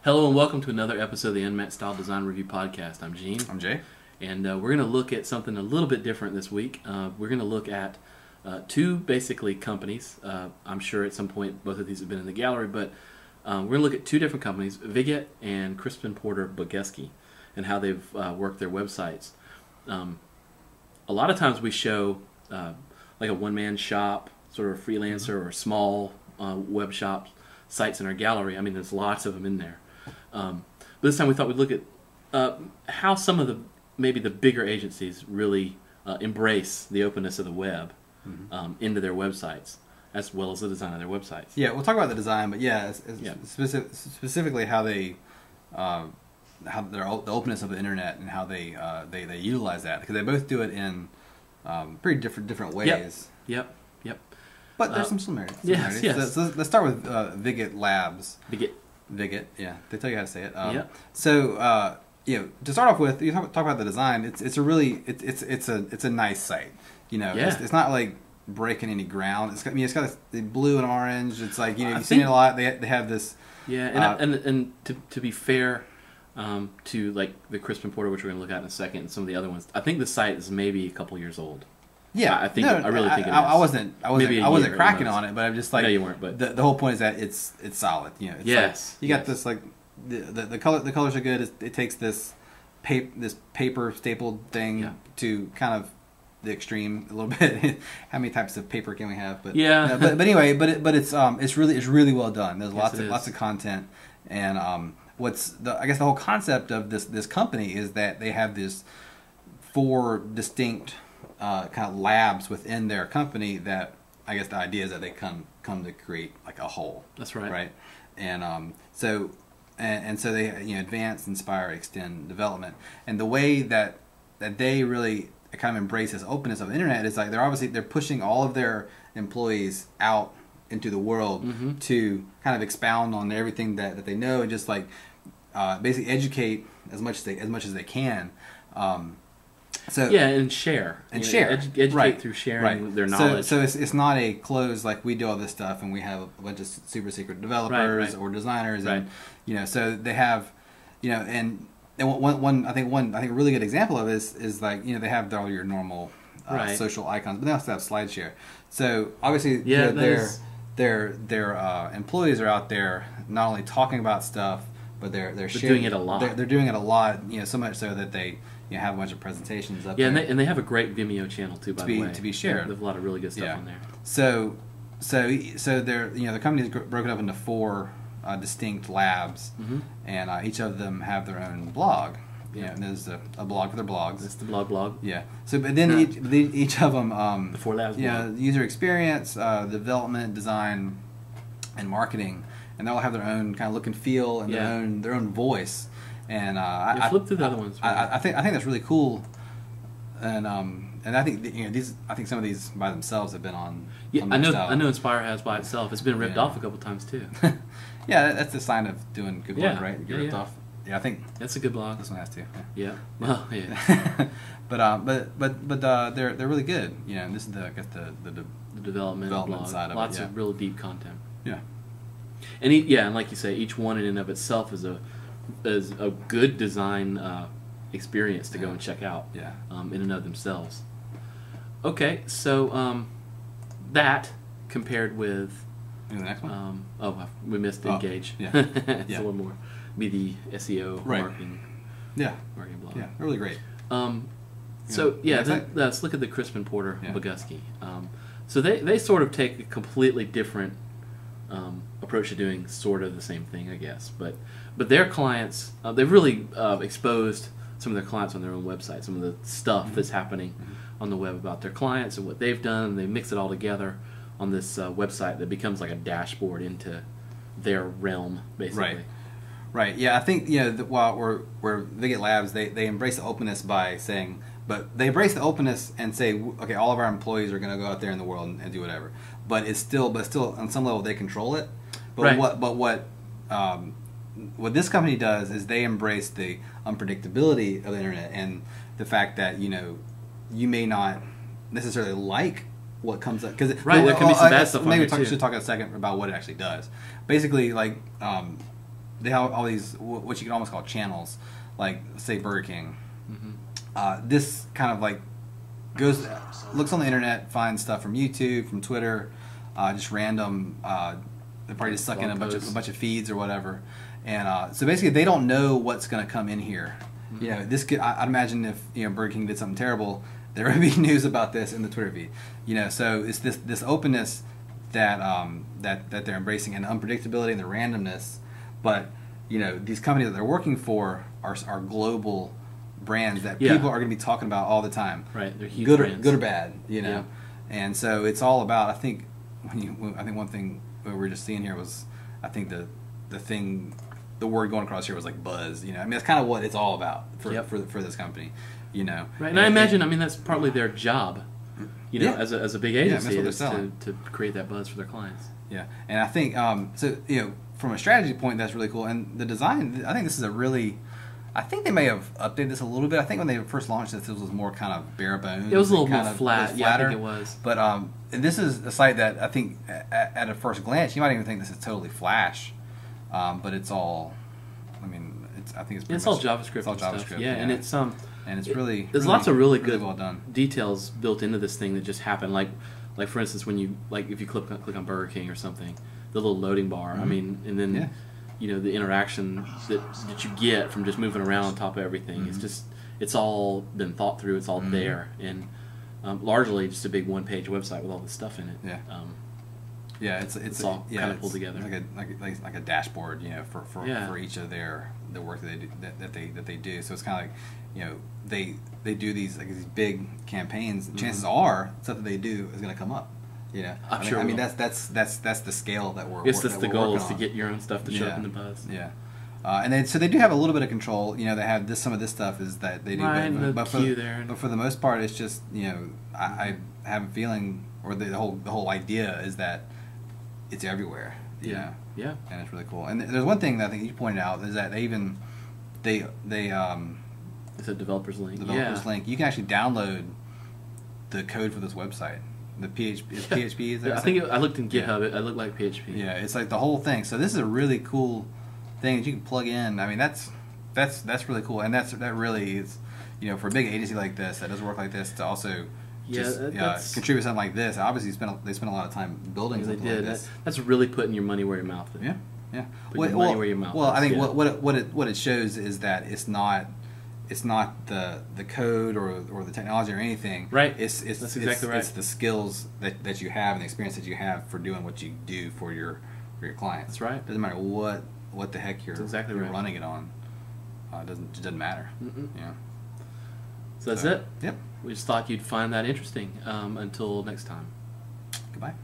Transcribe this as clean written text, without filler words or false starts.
Hello and welcome to another episode of the Unmatched Style Design Review Podcast. I'm Gene. I'm Jay. And we're going to look at something a little bit different this week. We're going to look at two basically companies. I'm sure at some point both of these have been in the gallery, but we're going to look at two different companies, Viget and Crispin Bogusky, and how they've worked their websites. A lot of times we show like a one-man shop, sort of a freelancer or small web shop sites in our gallery. I mean, there's lots of them in there. But this time we thought we'd look at how some of maybe the bigger agencies really embrace the openness of the web into their websites, as well as the design of their websites. Yeah, we'll talk about the design, but specifically how they the openness of the internet and how they utilize that, because they both do it in pretty different ways. Yep. But there's some similarities. Yes. So let's start with Viget Labs. Viget, yeah. They tell you how to say it. So to start off with, you talk about the design. It's a nice site. It's not like breaking any ground. It's got the blue and orange. It's like you've seen it a lot. They have this. Yeah, and to be fair to like the Crispin Porter, which we're going to look at in a second, and some of the other ones, I think the site is maybe a couple years old. Yeah, I really think it is. I wasn't cracking on it, but I'm just like, no, you weren't. But the whole point is that it's solid. Yes, you got this like the colors are good. It takes this paper stapled thing to kind of the extreme a little bit. How many types of paper can we have? But but anyway, it's really well done. There's lots of content, and I guess the whole concept of this company is that they have this 4 distinct kind of labs within their company that I guess the idea is that they come to create like a whole. That's right. Right, and so they advance, inspire, extend, development, and the way that they really kind of embrace this openness of the internet is like they're pushing all of their employees out into the world to kind of expound on everything that they know, and just like basically educate as much as they can. And share educate through sharing their knowledge. So it's not a closed, like we do all this stuff and we have a bunch of super secret developers or designers, and so they have and one I think a really good example of this is like they have all your normal social icons, but they also have SlideShare. So obviously their employees are out there not only talking about stuff, but they're sharing, doing it a lot. They're doing it a lot, so much so that they have a bunch of presentations up there. And they have a great Vimeo channel too, by the way, to be shared. They have a lot of really good stuff on there. So they're the company is broken up into 4 distinct labs, and each of them have their own blog. And there's a blog for their blogs. It's the blog. Yeah. So, but then each of them, the 4 labs. User experience, development, design, and marketing, and they all have their own kind of look and feel and their own voice. And I flip through the other ones. I think that's really cool, and I think I think some of these by themselves have been on. Yeah, I know Inspire has by itself. It's been ripped off a couple times too. Yeah, that's a sign of doing good work, right? You get ripped off. Yeah, I think that's a good blog. This one has to. Yeah. Well, yeah. but they're really good. And this is the development blog. Side of Lots of real deep content. Yeah. And like you say, each one in and of itself is a good design experience to go and check out. Yeah. In and of themselves. Okay, so that compared with the next one. We missed Engage. Yeah. It's a little more. Be the SEO marketing. Yeah. Marketing blog. Yeah, really great. Let's look at the Crispin Porter Bogusky. So they sort of take a completely different approach to doing sort of the same thing, I guess. But their clients, they've really exposed some of their clients on their own website, some of the stuff that's happening on the web about their clients and what they've done. They mix it all together on this website that becomes like a dashboard into their realm, basically. Right. Yeah, I think while we're Viget Labs, they embrace the openness by saying, but they embrace the openness and say, okay, all of our employees are going to go out there in the world and do whatever. But still on some level they control it. But what this company does is they embrace the unpredictability of the internet and the fact that you may not necessarily like what comes up, because there can be some bad stuff on maybe there should talk a second about what it actually does. Basically, like they have all these what you could almost call channels, like say Burger King. This kind of like looks on the internet, finds stuff from YouTube, from Twitter, just random. They probably just suck in a bunch of feeds or whatever, and so basically they don't know what's going to come in here. You know, this could, I'd imagine if Burger King did something terrible, there would be news about this in the Twitter feed. You know, so it's this openness that that they're embracing, and the unpredictability and the randomness. But these companies that they're working for are global brands that people are going to be talking about all the time. Right, they're huge good brands. Good or bad. And so it's all about. I think one thing we were just seeing here was, I think the word going across here was like buzz. I mean, that's kind of what it's all about for this company. Right, and I imagine that's partly their job. As a big agency, is to create that buzz for their clients. Yeah, and I think so. From a strategy point, that's really cool. And the design, I think this is a really. I think they may have updated this a little bit. I think when they first launched this was more kind of bare bones. It was a little more flat. Yeah, I think it was. But and this is a site that I think at a first glance you might even think this is totally Flash, but it's all. I mean, I think it's all JavaScript. It's all JavaScript. Stuff. Yeah, and it's really there's lots of really good well done details built into this thing that just happen. Like for instance, when you if you click on Burger King or something, the little loading bar. I mean, and then. The interaction that you get from just moving around on top of everything. It's all been thought through. It's all there, and largely just a big one-page website with all this stuff in it. It's all kind of pulled together, like a dashboard, for each of the work that they do. So it's kind of like they do these big campaigns. Chances are stuff that they do is going to come up. I'm sure. I mean, that's the scale that we're. Yes, that's the goal, is to get your own stuff to show up in the buzz. Yeah, and they do have a little bit of control. They have some of this stuff is that they do, but for the most part, it's just I have a feeling, or the whole idea is that it's everywhere. Yeah, and it's really cool. And there's one thing that I think you pointed out is that they it's a developer's link. Link. You can actually download the code for this website. The PHP is PHP. Is that I think I looked in GitHub. It looked like PHP. Yeah, it's like the whole thing. So this is a really cool thing that you can plug in. I mean, that's really cool, and that really is, for a big agency like this that does work like this to also contribute something like this. Obviously, they spent a lot of time building something like this. That's really putting your money where your mouth is. Yeah. Putting your money where your mouth is. Well, I think what it shows is that it's not the code or the technology or anything. Right. That's exactly right. It's the skills that you have and the experience that you have for doing what you do for your clients. That's right. Doesn't matter what the heck you're running it on. It doesn't matter. Yeah. So that's it. Yep. We just thought you'd find that interesting. Until next time. Goodbye.